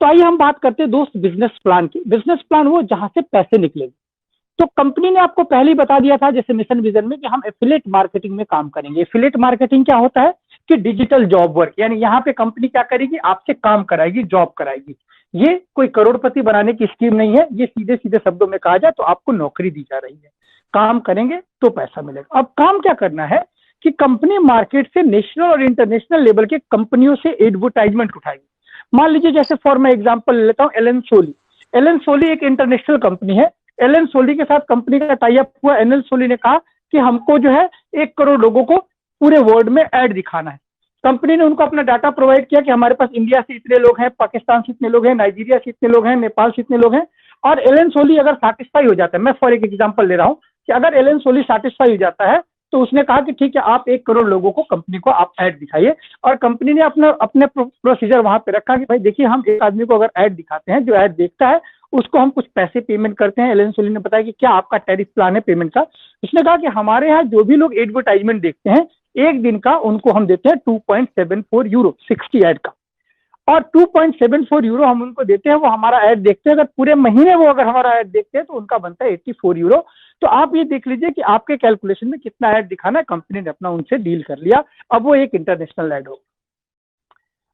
तो आइए हम बात करते हैं दोस्त बिजनेस प्लान की। बिजनेस प्लान वो जहां से पैसे निकलेंगे। तो कंपनी ने आपको पहले ही बता दिया था जैसे मिशन विजन में कि हम एफिलिएट मार्केटिंग में काम करेंगे। एफिलिएट मार्केटिंग क्या होता है कि डिजिटल जॉब वर्क, यानी यहाँ पे कंपनी क्या करेगी, आपसे काम कराएगी, जॉब कराएगी। ये कोई करोड़पति बनाने की स्कीम नहीं है, ये सीधे सीधे शब्दों में कहा जाए तो आपको नौकरी दी जा रही है, काम करेंगे तो पैसा मिलेगा। अब काम क्या करना है कि कंपनी मार्केट से नेशनल और इंटरनेशनल लेवल के कंपनियों से एडवर्टाइजमेंट उठाएगी। मान लीजिए जैसे फॉर मैं एग्जांपल ले लेता हूँ एलन सोली। एलन सोली एक इंटरनेशनल कंपनी है। एलन सोली के साथ कंपनी का टाई अप हुआ। एलन सोली ने कहा कि हमको जो है 1 करोड़ लोगों को पूरे वर्ल्ड में ऐड दिखाना है। कंपनी ने उनको अपना डाटा प्रोवाइड किया कि हमारे पास इंडिया से इतने लोग हैं, पाकिस्तान से इतने लोग हैं, नाइजीरिया से इतने लोग हैं, नेपाल से इतने लोग हैं। और एलन सोली अगर सेटिस्फाई हो जाता है, मैं फॉर एक एग्जांपल ले रहा हूं कि अगर एलन सोली सेटिस्फाई हो जाता है तो उसने कहा कि ठीक है, आप 1 करोड़ लोगों को कंपनी को आप ऐड दिखाइए। और कंपनी ने अपना अपने प्रोसीजर वहां पे रखा कि भाई देखिए, हम एक आदमी को अगर ऐड दिखाते हैं, जो ऐड देखता है उसको हम कुछ पैसे पेमेंट करते हैं। एलन सोली ने बताया कि क्या आपका टैरिफ प्लान है पेमेंट का। उसने कहा कि हमारे यहाँ जो भी लोग एडवर्टाइजमेंट देखते हैं, एक दिन का उनको हम देते हैं 2.74 यूरो 60 ऐड का। और 2.74 यूरो हम उनको देते हैं, वो हमारा ऐड देखते हैं। अगर पूरे महीने वो अगर हमारा ऐड देखते हैं तो उनका बनता है 84 यूरो। तो आप ये देख लीजिए कि आपके कैलकुलेशन में कितना ऐड दिखाना है। कंपनी ने अपना उनसे डील कर लिया। अब वो एक इंटरनेशनल ऐड होगा।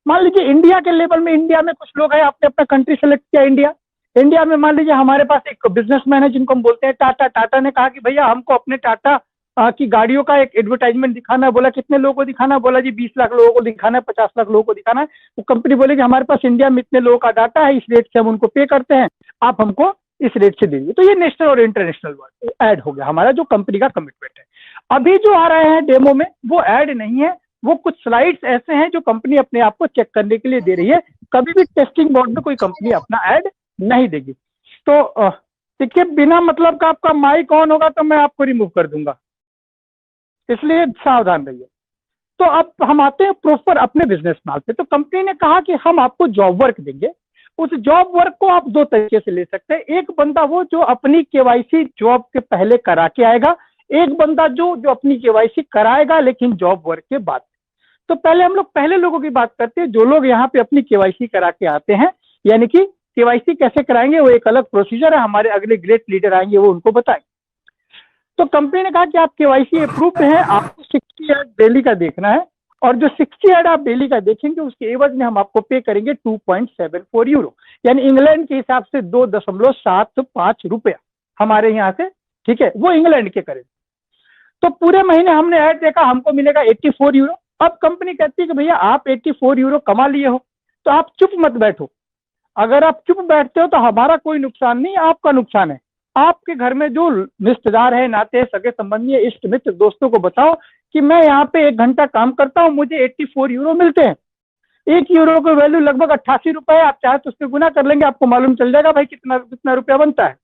मान लीजिए इंडिया के लेवल में, इंडिया में कुछ लोग हैं, आपने अपना कंट्री सेलेक्ट किया इंडिया। इंडिया में मान लीजिए हमारे पास एक बिजनेसमैन है जिनको हम बोलते हैं टाटा। टाटा ने कहा कि भैया हमको अपने टाटा की गाड़ियों का एक एडवर्टाइजमेंट दिखाना है। बोला कितने लोगों को दिखाना है? बोला जी 20 लाख लोगों को दिखाना है, 50 लाख लोगों को दिखाना है। वो कंपनी बोले कि हमारे पास इंडिया में इतने लोगों का डाटा है, इस रेट से हम उनको पे करते हैं, आप हमको इस रेट से दीजिए। तो ये नेशनल और इंटरनेशनल ऐड हो गया हमारा, जो कंपनी का कमिटमेंट है। अभी जो आ रहे हैं डेमो में, वो ऐड नहीं है, वो कुछ स्लाइड्स ऐसे हैं जो कंपनी अपने आप को चेक करने के लिए दे रही है। कभी भी टेस्टिंग मोड में कोई कंपनी अपना ऐड नहीं देगी। तो देखिए, बिना मतलब का आपका माइक ऑन होगा तो मैं आपको रिमूव कर दूंगा, इसलिए सावधान रहिए। तो अब हम आते हैं प्रॉपर अपने बिजनेस प्लान पे। तो कंपनी ने कहा कि हम आपको जॉब वर्क देंगे। उस जॉब वर्क को आप 2 तरीके से ले सकते हैं। एक बंदा वो जो अपनी केवाईसी जॉब के पहले करा के आएगा, एक बंदा जो जो अपनी केवाईसी कराएगा लेकिन जॉब वर्क के बाद। तो पहले हम लोग पहले लोगों की बात करते हैं, जो लोग यहाँ पे अपनी केवाईसी करा के आते हैं। यानी कि केवाईसी कैसे कराएंगे वो एक अलग प्रोसीजर है, हमारे अगले ग्रेट लीडर आएंगे वो उनको बताएंगे। तो कंपनी ने कहा कि आप केवाईसी अप्रूव्ड हैं, आपको 60 ऐड डेली का देखना है। और जो 60 ऐड आप डेली का देखेंगे उसके एवज में हम आपको पे करेंगे 2.74 यूरो, यानी इंग्लैंड के हिसाब से 2.75 रुपया हमारे यहाँ से। ठीक है, वो इंग्लैंड के करेंगे। तो पूरे महीने हमने ऐड देखा, हमको मिलेगा 84 यूरो। अब कंपनी कहती है कि भैया आप 84 यूरो कमा लिए हो तो आप चुप मत बैठो। अगर आप चुप बैठते हो तो हमारा कोई नुकसान नहीं, आपका नुकसान है। आपके घर में जो रिश्तेदार है, नाते, सगे संबंधी, इष्ट मित्र, दोस्तों को बताओ कि मैं यहाँ पे 1 घंटा काम करता हूँ, मुझे 84 यूरो मिलते हैं। 1 यूरो की वैल्यू लगभग 88 रुपए है। आप चाहे तो उससे गुना कर लेंगे, आपको मालूम चल जाएगा भाई कितना कितना रुपया बनता है।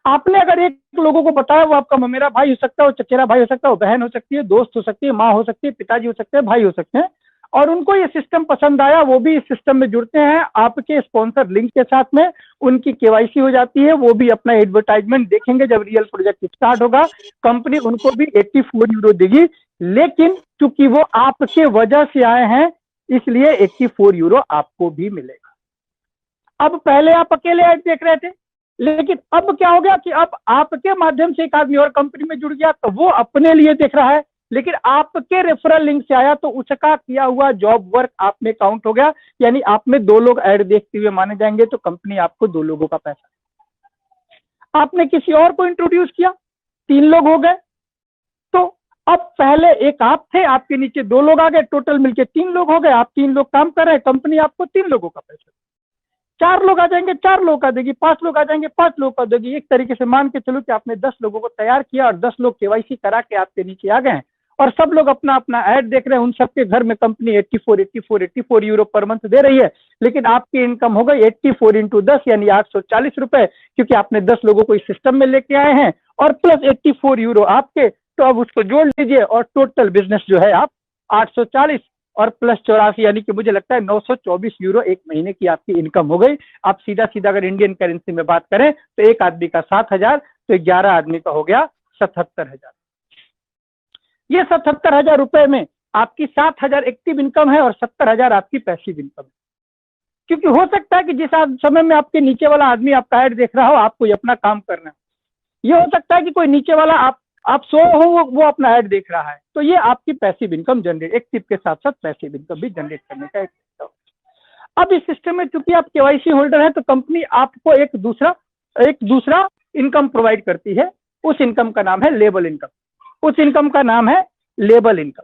आपने अगर एक लोगों को बताया, वो आपका ममेरा भाई हो सकता है, वो चचेरा भाई हो सकता है, वो बहन हो सकती है, दोस्त हो सकती है, माँ हो सकती है, पिताजी हो सकते हैं, भाई हो सकते हैं, और उनको ये सिस्टम पसंद आया, वो भी इस सिस्टम में जुड़ते हैं आपके स्पॉन्सर लिंक के साथ में, उनकी केवाईसी हो जाती है, वो भी अपना एडवर्टाइजमेंट देखेंगे। जब रियल प्रोजेक्ट स्टार्ट होगा कंपनी उनको भी 84 यूरो देगी। लेकिन चूंकि वो आपके वजह से आए हैं इसलिए 84 यूरो आपको भी मिलेगा। अब पहले आप अकेले ऐड देख रहे थे, लेकिन अब क्या हो गया कि अब आपके माध्यम से एक आदमी और कंपनी में जुड़ गया, तो वो अपने लिए देख रहा है, लेकिन आपके रेफरल लिंक से आया तो उसका किया हुआ जॉब वर्क आप में काउंट हो गया। यानी आप में 2 लोग ऐड देखते हुए माने जाएंगे, तो कंपनी आपको 2 लोगों का पैसा। आपने किसी और को इंट्रोड्यूस किया, 3 लोग हो गए। तो अब पहले एक आप थे, आपके नीचे 2 लोग आ गए, टोटल मिलके 3 लोग हो गए। आप 3 लोग काम कर रहे हैं, कंपनी आपको 3 लोगों का पैसा। 4 लोग आ जाएंगे, 4 लोग का देगी, 5 लोग आ जाएंगे, 5 लोग का देगी। एक तरीके से मान के चलो कि आपने 10 लोगों को तैयार किया और 10 लोग केवाईसी करा के आपके नीचे आ गए हैं, और सब लोग अपना अपना ऐड देख रहे हैं। उन सबके घर में कंपनी 84 यूरो पर मंथ दे रही है, लेकिन आपकी इनकम हो गई 84 इंटू 10 यानी 840 रुपए, क्योंकि आपने 10 लोगों को इस सिस्टम में लेके आए हैं, और प्लस 84 यूरो आपके। तो अब उसको जोड़ लीजिए और टोटल बिजनेस जो है आप 840 और प्लस 84 यानी कि मुझे लगता है 924 यूरो एक महीने की आपकी इनकम हो गई। आप सीधा सीधा अगर इंडियन करेंसी में बात करें तो एक आदमी का 7,000, तो 11 आदमी का हो गया 77,000। ये 77,000 रुपए में आपकी 7,000 एक्टिव इनकम है और 70,000 आपकी पैसिव इनकम है। क्योंकि हो सकता है कि जिस समय में आपके नीचे वाला आदमी आपका ऐड देख रहा हो, आपको ये अपना काम करना है। ये हो सकता है कि कोई नीचे वाला आप सो हो, वो अपना ऐड देख रहा है। तो ये आपकी पैसिव इनकम जनरेट, एक्टिव के साथ साथ पैसिव इनकम भी जनरेट करने का एक तरीका होता है। अब इस सिस्टम में चूंकि आप केवाईसी होल्डर है, तो कंपनी आपको एक दूसरा इनकम प्रोवाइड करती है। उस इनकम का नाम है लेबल इनकम। उस इनकम का नाम है लेबल इनकम।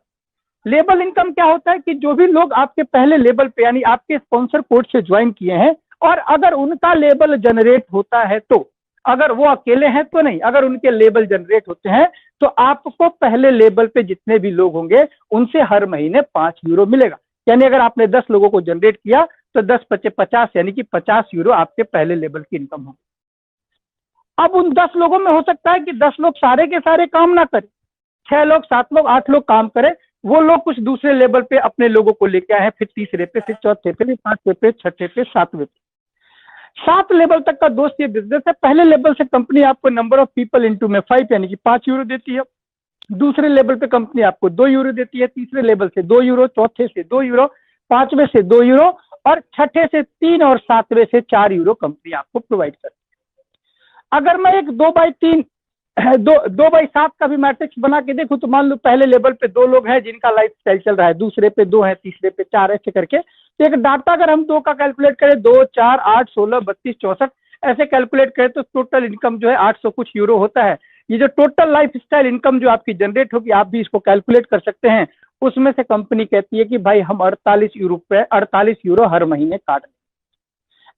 लेबल इनकम क्या होता है कि जो भी लोग आपके पहले लेबल पे यानी आपके स्पॉन्सर कोड से ज्वाइन किए हैं, और अगर उनका लेबल जनरेट होता है, तो अगर वो अकेले हैं तो नहीं, अगर उनके लेबल जनरेट होते हैं तो आपको पहले लेबल पे जितने भी लोग होंगे उनसे हर महीने 5 यूरो मिलेगा। यानी अगर आपने 10 लोगों को जनरेट किया तो 10 × 50 यानी कि 50 यूरो आपके पहले लेबल की इनकम होगी। अब उन 10 लोगों में हो सकता है कि 10 लोग सारे के सारे काम ना करें, 6 लोग, 7 लोग, 8 लोग काम करें। वो लोग कुछ दूसरे लेवल पे अपने लोगों को लेके आए हैं, फिर तीसरे पे, फिर चौथे पे, फिर 5वें पे, 6ठे पे, 7वें पे। 7 लेवल तक का दोस्त ये बिजनेस है। पहले लेवल से कंपनी आपको नंबर ऑफ पीपल इंटू में 5 यानी कि 5 यूरो देती है। दूसरे लेवल पे कंपनी आपको 2 यूरो देती है, तीसरे लेवल से 2 यूरो, चौथे से 2 यूरो, 5वें से 2 यूरो, और 6ठे से 3 और 7वें से 4 यूरो कंपनी आपको प्रोवाइड करती है। अगर मैं एक 2/7 का भी मैट्रिक्स बना के देखूं, तो मान लो पहले लेवल पे 2 लोग हैं जिनका लाइफ स्टाइल चल रहा है, दूसरे पे 2 है, तीसरे पे 4, ऐसे करके। तो एक डाटा अगर हम 2 का कैलकुलेट करें, 2, 4, 8, 16, 32, 64 ऐसे कैलकुलेट करें, तो टोटल इनकम जो है 800 कुछ यूरो होता है। ये जो टोटल लाइफ स्टाइल इनकम जो आपकी जनरेट होगी, आप भी इसको कैलकुलेट कर सकते हैं। उसमें से कंपनी कहती है कि भाई हम 48 यूरो हर महीने काट दें।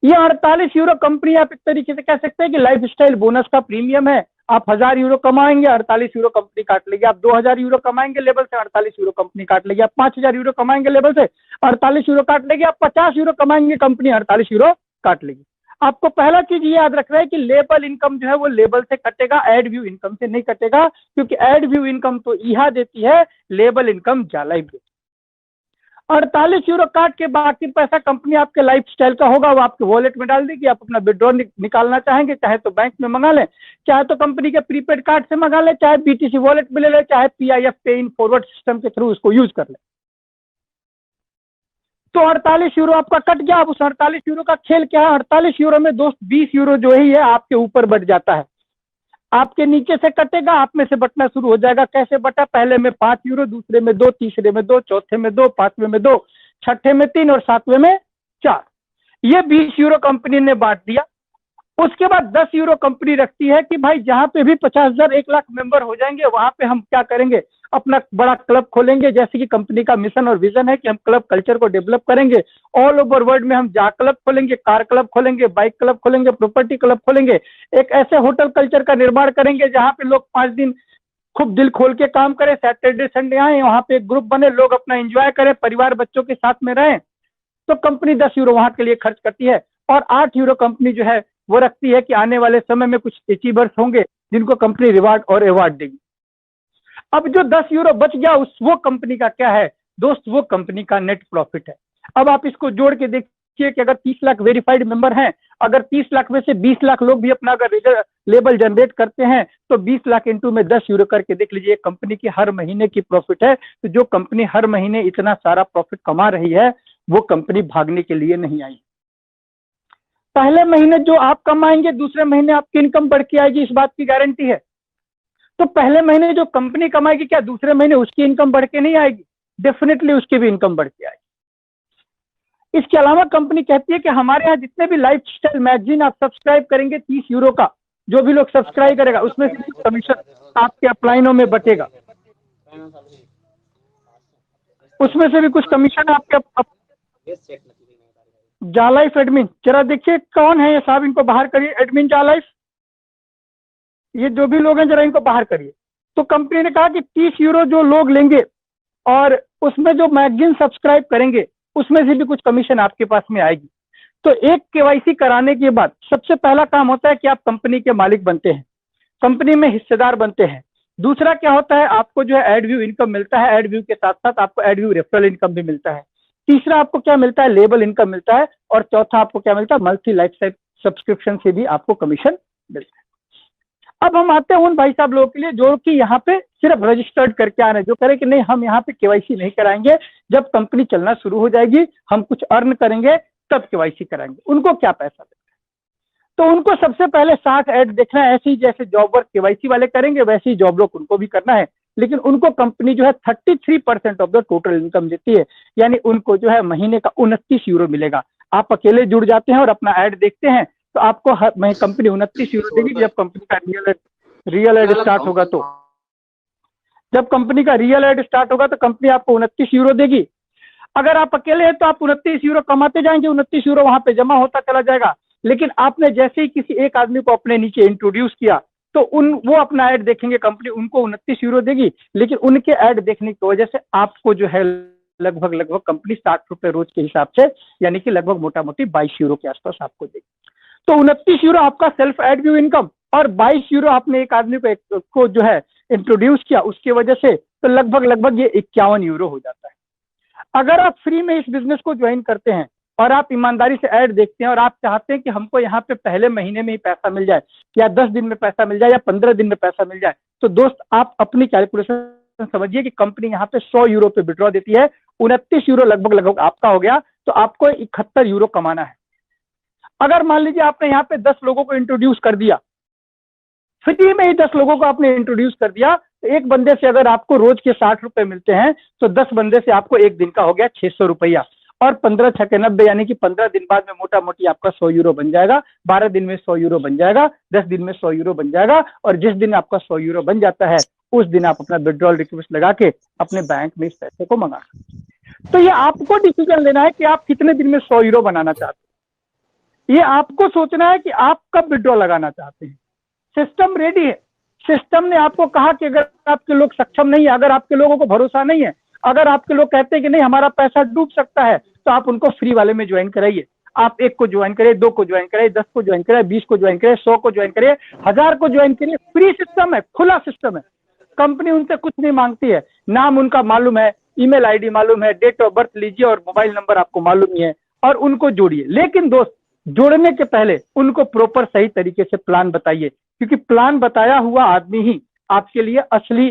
ये 48 यूरो कंपनी, आप एक तरीके से कह सकते हैं कि लाइफ स्टाइल बोनस का प्रीमियम है। आप 1000 यूरो कमाएंगे, 48 यूरो कंपनी काट लेगी। आप 2000 यूरो कमाएंगे लेवल से, 48 यूरो कंपनी काट लेगी। आप 5000 यूरो कमाएंगे लेवल से, 48 यूरो काट लेगी। आप 50 यूरो कमाएंगे, कंपनी 48 यूरो काट लेगी। आपको पहला चीज ये याद रखना है कि लेबल इनकम जो है वो लेबल से कटेगा, एड व्यू इनकम से नहीं कटेगा, क्योंकि एड व्यू इनकम तो ईहा देती है, लेबल इनकम जालाइफ देती है। 48 यूरो काट के बाकी पैसा कंपनी आपके लाइफ स्टाइल का होगा, वो आपके वॉलेट में डाल देगी। आप अपना विड्रॉ निकालना चाहेंगे, चाहे तो बैंक में मंगा लें, चाहे तो कंपनी के प्रीपेड कार्ड से मंगा लें, चाहे बीटीसी वॉलेट में ले लें, चाहे पीआईएफ पे इन फॉरवर्ड सिस्टम के थ्रू उसको यूज कर लें। तो 48 यूरो आपका कट गया। अब उस 48 यूरो का खेल क्या है? 48 यूरो में दोस्त 20 यूरो जो ही है आपके ऊपर बढ़ जाता है, आपके नीचे से कटेगा, आप में से बटना शुरू हो जाएगा। कैसे बटा? पहले में 5 यूरो, दूसरे में 2, तीसरे में 2, चौथे में 2, 5वें में 2, 6ठे में 3 और 7वें में 4। ये 20 यूरो कंपनी ने बांट दिया। उसके बाद 10 यूरो कंपनी रखती है कि भाई जहां पे भी 50,000 1 लाख मेंबर हो जाएंगे, वहां पे हम क्या करेंगे, अपना बड़ा क्लब खोलेंगे। जैसे कि कंपनी का मिशन और विजन है कि हम क्लब कल्चर को डेवलप करेंगे। ऑल ओवर वर्ल्ड में हम जा क्लब खोलेंगे, कार क्लब खोलेंगे, बाइक क्लब खोलेंगे, प्रॉपर्टी क्लब खोलेंगे। एक ऐसे होटल कल्चर का निर्माण करेंगे जहां पे लोग 5 दिन खूब दिल खोल के काम करें, सैटरडे संडे आए, वहां पे एक ग्रुप बने, लोग अपना एंजॉय करें, परिवार बच्चों के साथ में रहें। तो कंपनी 10 यूरो वहां के लिए खर्च करती है। और 8 यूरो कंपनी जो है वो रखती है कि आने वाले समय में कुछ अचीवर्स होंगे जिनको कंपनी रिवार्ड और अवार्ड देगी। अब जो 10 यूरो बच गया, वो कंपनी का क्या है दोस्त? वो कंपनी का नेट प्रॉफिट है। अब आप इसको जोड़ के देखिए कि अगर 30 लाख वेरीफाइड मेंबर हैं, अगर 30 लाख में से 20 लाख लोग भी अपना अगर लेबल जनरेट करते हैं, तो 20 लाख इंटू में 10 यूरो करके देख लीजिए, कंपनी की हर महीने की प्रॉफिट है। तो जो कंपनी हर महीने इतना सारा प्रॉफिट कमा रही है, वो कंपनी भागने के लिए नहीं आई। पहले महीने जो आप कमाएंगे, दूसरे महीने आपकी इनकम बढ़ के आएगी, इस बात की गारंटी है। तो पहले महीने जो कंपनी कमाएगी, क्या दूसरे महीने उसकी इनकम बढ़ के नहीं आएगी? डेफिनेटली उसकी भी इनकम बढ़ के आएगी। इसके अलावा कंपनी कहती है कि हमारे यहाँ जितने भी लाइफ स्टाइल मैगजीन आप सब्सक्राइब करेंगे, 30 यूरो का जो भी लोग सब्सक्राइब करेगा, उसमें से कुछ कमीशन आपके अपलाइनों में बटेगा। उसमें से भी कुछ कमीशन आपके जालाइफ एडमिन, जरा देखिए कौन है ये साहब, इनको बाहर करिए। एडमिन जालाइफ, ये जो भी लोग हैं जरा इनको बाहर करिए। तो कंपनी ने कहा कि 30 यूरो जो लोग लेंगे और उसमें जो मैगजीन सब्सक्राइब करेंगे, उसमें से भी कुछ कमीशन आपके पास में आएगी। तो एक केवाईसी कराने के बाद सबसे पहला काम होता है कि आप कंपनी के मालिक बनते हैं, कंपनी में हिस्सेदार बनते हैं। दूसरा क्या होता है, आपको जो है एड व्यू इनकम मिलता है, एड व्यू के साथ साथ आपको एड व्यू रेफरल इनकम भी मिलता है। तीसरा आपको क्या मिलता है, लेबल इनकम मिलता है। और चौथा आपको क्या मिलता है, मंथली लाइफ सब्सक्रिप्शन से भी आपको कमीशन मिलता है। अब हम आते हैं उन भाई साहब लोगों के लिए जो कि यहाँ पे सिर्फ रजिस्टर्ड करके आ रहे हैं, जो कह रहे कि नहीं हम यहाँ पे केवाईसी नहीं कराएंगे, जब कंपनी चलना शुरू हो जाएगी हम कुछ अर्न करेंगे तब केवाईसी कराएंगे। उनको क्या पैसा देना है? तो उनको सबसे पहले 60 ऐड देखना है, ऐसे ही जैसे जॉब वर्क केवाईसी वाले करेंगे वैसे ही जॉब वर्क उनको भी करना है। लेकिन उनको कंपनी जो है 33% ऑफ द टोटल इनकम देती है, यानी उनको जो है महीने का 29 यूरो मिलेगा। आप अकेले जुड़ जाते हैं और अपना ऐड देखते हैं तो आपको कंपनी 29 यूरो देगी। जब कंपनी का रियल ऐड स्टार्ट होगा तो जब कंपनी का रियल ऐड स्टार्ट होगा तो कंपनी आपको 29 यूरो देगी। अगर आप अकेले हैं तो आप 29 यूरो कमाते जाएंगे, 29 यूरो वहां पे जमा होता चला जाएगा। लेकिन आपने जैसे ही किसी एक आदमी को अपने नीचे इंट्रोड्यूस किया तो वो अपना ऐड देखेंगे, कंपनी उनको 29 यूरो देगी। लेकिन उनके ऐड देखने की वजह से आपको जो है लगभग कंपनी 60 रुपए रोज के हिसाब से, यानी कि लगभग मोटा मोटी 22 यूरो के आसपास आपको देगी। तो 29 यूरो आपका सेल्फ एड व्यू इनकम और 22 यूरो आपने एक आदमी को जो है इंट्रोड्यूस किया उसकी वजह से, तो लगभग ये 51 यूरो हो जाता है। अगर आप फ्री में इस बिजनेस को ज्वाइन करते हैं और आप ईमानदारी से ऐड देखते हैं और आप चाहते हैं कि हमको यहाँ पे पहले महीने में ही पैसा मिल जाए या 10 दिन में पैसा मिल जाए या 15 दिन में पैसा मिल जाए, तो दोस्त आप अपनी कैलकुलेशन समझिए कि कंपनी यहाँ पे 100 यूरो पे विड्रॉ देती है, 29 यूरो लगभग आपका हो गया, तो आपको 71 यूरो कमाना है। अगर मान लीजिए आपने यहाँ पे 10 लोगों को इंट्रोड्यूस कर दिया, फ्री में ही 10 लोगों को आपने इंट्रोड्यूस कर दिया, तो एक बंदे से अगर आपको रोज के 60 रुपए मिलते हैं तो 10 बंदे से आपको एक दिन का हो गया 600 रुपया, और 15 छके 90, यानी कि 15 दिन बाद में मोटा मोटी आपका 100 यूरो बन जाएगा, 12 दिन में 100 यूरो बन जाएगा, 10 दिन में 100 यूरो बन जाएगा। और जिस दिन आपका 100 यूरो बन जाता है उस दिन आप अपना विड्रॉल रिक्वेस्ट लगा के अपने बैंक में इस पैसे को मंगा सकते हैं। तो ये आपको डिसीजन लेना है कि आप कितने दिन में 100 यूरो बनाना चाहते हैं। ये आपको सोचना है कि आप कब विड्रॉल लगाना चाहते हैं। सिस्टम रेडी है। सिस्टम ने आपको कहा कि अगर आपके लोग सक्षम नहीं है, अगर आपके लोगों को भरोसा नहीं है, अगर आपके लोग कहते हैं कि नहीं हमारा पैसा डूब सकता है, तो आप उनको फ्री वाले में ज्वाइन कराइए। आप 1 को ज्वाइन करिए, 2 को ज्वाइन करिए, 10 को ज्वाइन करिए, 20 को ज्वाइन करिए, 100 को ज्वाइन करिए, 1000 को ज्वाइन करिए। फ्री सिस्टम है, खुला सिस्टम है। कंपनी उनसे कुछ नहीं मांगती है, नाम उनका मालूम है, ईमेल आईडी मालूम है, डेट ऑफ बर्थ लीजिए और मोबाइल नंबर आपको मालूम ही है, और उनको जोड़िए। लेकिन दोस्त, जोड़ने के पहले उनको प्रॉपर सही तरीके से प्लान बताइए, क्योंकि प्लान बताया हुआ आदमी ही आपके लिए असली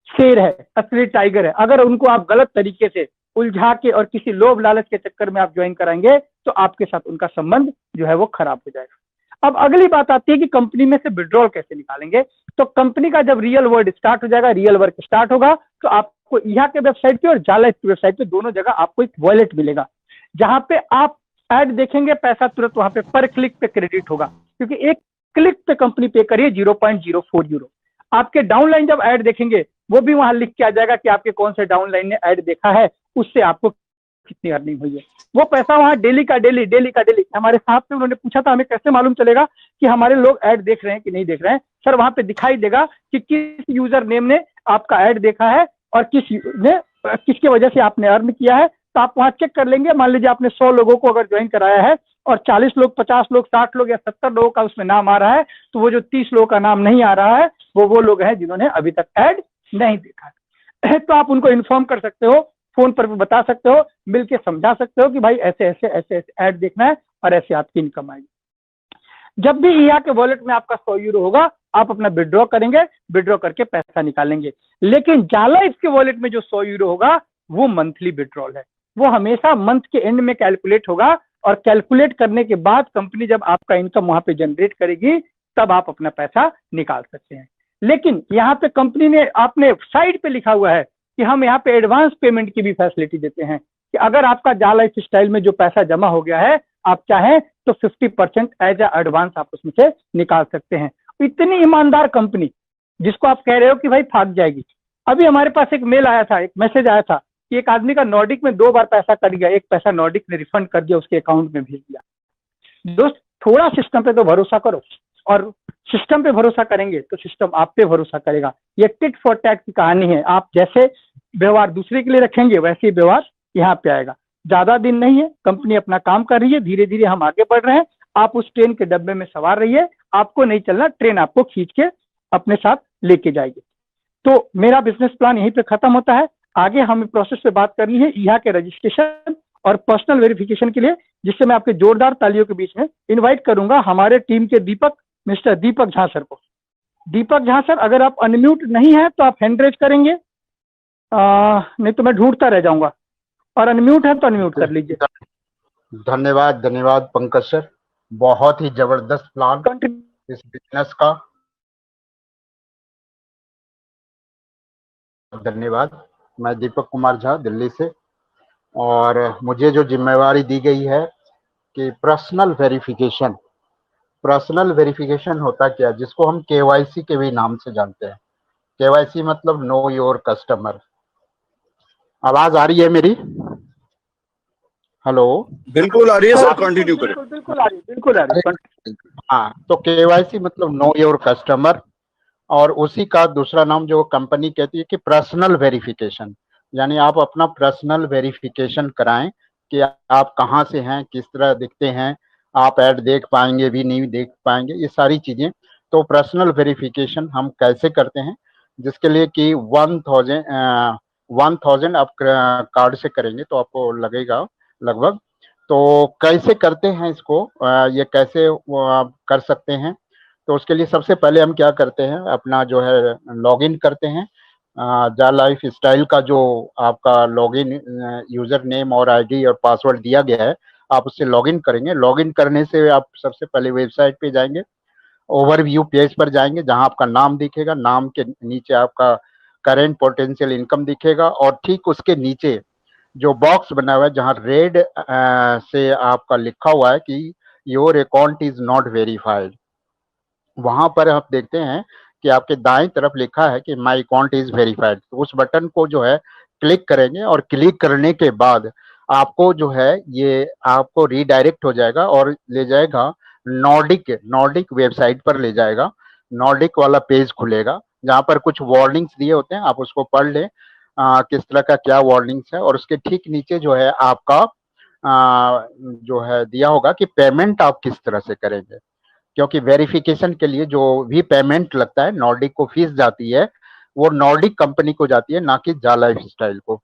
शेर है, असली टाइगर है। अगर उनको आप गलत तरीके से उलझा के और किसी लोभ लालच के चक्कर में आप ज्वाइन कराएंगे तो आपके साथ उनका संबंध जो है वो खराब हो जाएगा। अब अगली बात आती है कि कंपनी में से विड्रॉल कैसे निकालेंगे। तो कंपनी का जब रियल वर्ड स्टार्ट हो जाएगा, रियल वर्क स्टार्ट होगा, तो आपको यहाँ के वेबसाइट पे और जाला की वेबसाइट पे दोनों जगह आपको एक वॉलेट मिलेगा, जहां पे आप ऐड देखेंगे, पैसा तुरंत वहां पे पर क्लिक पे क्रेडिट होगा, क्योंकि एक क्लिक पे कंपनी पे करिए 0.04 यूरो। आपके डाउनलाइन जब ऐड देखेंगे वो भी वहां लिख के आ जाएगा कि आपके कौन से डाउनलाइन ने ऐड देखा है, उससे आपको कितनी अर्निंग हुई है। वो पैसा वहां डेली का डेली। हमारे साहब से उन्होंने पूछा था हमें कैसे मालूम चलेगा कि हमारे लोग ऐड देख रहे हैं कि नहीं देख रहे हैं। सर वहां पे दिखाई देगा कि किस यूजर नेम ने आपका ऐड देखा है और किसकी वजह से आपने अर्न किया है। तो आप वहां चेक कर लेंगे। मान लीजिए आपने 100 लोगों को अगर ज्वाइन कराया है और 40 लोग, 50 लोग, 60 लोग या 70 लोगों का उसमें नाम आ रहा है, तो वो जो 30 लोगों का नाम नहीं आ रहा है वो लोग हैं जिन्होंने अभी तक ऐड नहीं देखा है। तो आप उनको इन्फॉर्म कर सकते हो, फोन पर भी बता सकते हो, मिलके समझा सकते हो कि भाई ऐसे ऐसे ऐड देखना है और ऐसे आपकी इनकम आएगी। जब भी ईया के वॉलेट में आपका 100 यूरो होगा, आप अपना विड्रॉ करेंगे, विड्रॉ करके पैसा निकालेंगे। लेकिन जाला इसके वॉलेट में जो 100 यूरो होगा वो मंथली विड्रॉल है, वो हमेशा मंथ के एंड में कैलकुलेट होगा, और कैलकुलेट करने के बाद कंपनी जब आपका इनकम वहां पे जनरेट करेगी तब आप अपना पैसा निकाल सकते हैं। लेकिन यहाँ पे कंपनी ने आपने साइड पे लिखा हुआ है कि हम यहाँ पे एडवांस पेमेंट की भी फैसिलिटी देते हैं, कि अगर आपका जा लाइफ स्टाइल में जो पैसा जमा हो गया है, आप चाहें तो 50% एज ए एडवांस आप उसमें से निकाल सकते हैं। इतनी ईमानदार कंपनी जिसको आप कह रहे हो कि भाई भाग जाएगी। अभी हमारे पास एक मेल आया था, एक मैसेज आया था कि एक आदमी का नॉर्डिक में 2 बार पैसा कट गया, एक पैसा नॉर्डिक ने रिफंड कर दिया, उसके अकाउंट में भेज दिया। दोस्त, थोड़ा सिस्टम पे तो भरोसा करो, और सिस्टम पे भरोसा करेंगे तो सिस्टम आप पे भरोसा करेगा। ये टिट फॉर टैट की कहानी है। आप जैसे व्यवहार दूसरे के लिए रखेंगे वैसे ही व्यवहार यहाँ पे आएगा। ज्यादा दिन नहीं है, कंपनी अपना काम कर रही है, धीरे धीरे हम आगे बढ़ रहे हैं। आप उस ट्रेन के डब्बे में सवार रहिए, आपको नहीं चलना, ट्रेन आपको खींच के अपने साथ लेके जाएगी। तो मेरा बिजनेस प्लान यहीं पे खत्म होता है। आगे हमें प्रोसेस पे बात करनी है यहाँ के रजिस्ट्रेशन और पर्सनल वेरिफिकेशन के लिए, जिससे मैं आपके जोरदार तालियों के बीच में इन्वाइट करूंगा हमारे टीम के मिस्टर दीपक झा सर को। दीपक झा सर, अगर आप अनम्यूट नहीं है तो आप हैंड रेज करेंगे, नहीं तो मैं ढूंढता रह जाऊंगा, और अनम्यूट है तो अनम्यूट कर लीजिए। धन्यवाद धन्यवाद पंकज सर, बहुत ही जबरदस्त प्लान कंटिन्यू। इस बिजनेस का। धन्यवाद। मैं दीपक कुमार झा दिल्ली से, और मुझे जो जिम्मेवारी दी गई है कि पर्सनल वेरिफिकेशन होता क्या, जिसको हम केवाईसी के भी नाम से जानते हैं। केवाईसी मतलब नो योर कस्टमर। आवाज आ रही है मेरी? हेलो। बिल्कुल आ रही है सर सर, बिल्कुल कंटिन्यू करें। बिल्कुल बिल्कुल आ रही, बिल्कुल आ रही। हाँ, तो केवाईसी मतलब नो योर कस्टमर, और उसी का दूसरा नाम जो कंपनी कहती है कि पर्सनल वेरिफिकेशन, यानी आप अपना पर्सनल वेरिफिकेशन कराएं कि आप कहाँ से हैं, किस तरह दिखते हैं, आप ऐड देख पाएंगे भी नहीं देख पाएंगे, ये सारी चीजें। तो पर्सनल वेरिफिकेशन हम कैसे करते हैं, जिसके लिए कि 1000 आप कार्ड से करेंगे तो आपको लगेगा लगभग। तो कैसे करते हैं इसको, ये कैसे आप कर सकते हैं? तो उसके लिए सबसे पहले हम क्या करते हैं, अपना जो है लॉगिन करते हैं। जा लाइफ स्टाइल का जो आपका लॉगिन यूजर नेम और आईडी और पासवर्ड दिया गया है, आप उससे लॉगिन करेंगे। लॉगिन करने से आप सबसे पहले वेबसाइट पे जाएंगे, ओवरव्यू पेज पर जाएंगे, जहां आपका नाम दिखेगा, नाम के नीचे आपका करेंट पोटेंशियल इनकम दिखेगा, और ठीक उसके नीचे जो बॉक्स बना हुआ है जहां रेड से आपका लिखा हुआ है कि your account is not verified, वहां पर आप देखते हैं कि आपके दाएं तरफ लिखा है कि माई अकाउंट इज वेरीफाइड। तो उस बटन को जो है क्लिक करेंगे, और क्लिक करने के बाद आपको जो है ये आपको रीडायरेक्ट हो जाएगा और ले जाएगा नॉर्डिक नॉर्डिक वेबसाइट पर ले जाएगा। नॉर्डिक वाला पेज खुलेगा, जहां पर कुछ वार्निंग्स दिए होते हैं, आप उसको पढ़ लें किस तरह का क्या वार्निंग्स है। और उसके ठीक नीचे जो है आपका जो है दिया होगा कि पेमेंट आप किस तरह से करेंगे, क्योंकि वेरिफिकेशन के लिए जो भी पेमेंट लगता है, नॉर्डिक को फीस जाती है, वो नॉर्डिक कंपनी को जाती है, ना कि जा लाइफ स्टाइल को।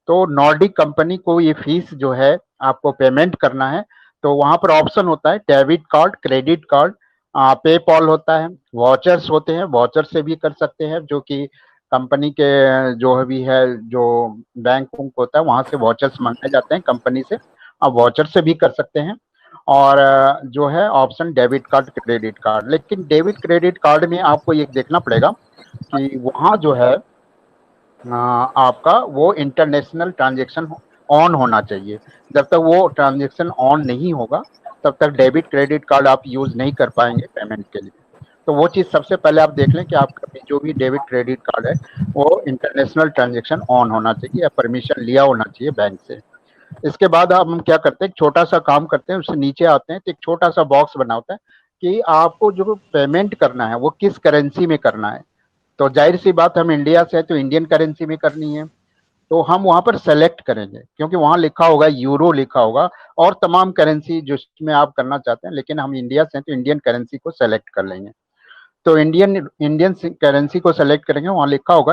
तो नॉर्डिक कंपनी को ये फीस जो है आपको पेमेंट करना है। तो वहां पर ऑप्शन होता है debit card, credit card, PayPal होता है, वॉचर्स होते हैं, वॉचर से भी कर सकते हैं, जो कि कंपनी के जो भी है, जो बैंक होता है वहां से वॉचर्स मंगाए जाते हैं कंपनी से, आप वॉचर से भी कर सकते हैं। और जो है option debit card, credit card. लेकिन डेबिट क्रेडिट कार्ड में आपको ये देखना पड़ेगा कि वहां जो है आपका वो इंटरनेशनल ट्रांजेक्शन ऑन होना चाहिए। जब तक वो ट्रांजेक्शन ऑन नहीं होगा, तब तक डेबिट क्रेडिट कार्ड आप यूज नहीं कर पाएंगे पेमेंट के लिए। तो वो चीज सबसे पहले आप देख लें कि आपका जो भी डेबिट क्रेडिट कार्ड है वो इंटरनेशनल ट्रांजेक्शन ऑन होना चाहिए, या परमिशन लिया होना चाहिए बैंक से। इसके बाद हम क्या करते हैं, एक छोटा सा काम करते हैं, उससे नीचे आते हैं तो एक छोटा सा बॉक्स बना होता है कि आपको जो पेमेंट करना है वो किस करेंसी में करना है। तो जाहिर सी बात, हम इंडिया से है तो इंडियन करेंसी में करनी है। तो हम वहां पर सेलेक्ट करेंगे, क्योंकि वहां लिखा होगा यूरो लिखा होगा और तमाम करेंसी जिसमें आप करना चाहते हैं, लेकिन हम इंडिया से हैं तो इंडियन करेंसी को सेलेक्ट कर लेंगे। तो इंडियन इंडियन करेंसी को सेलेक्ट करेंगे, वहां लिखा होगा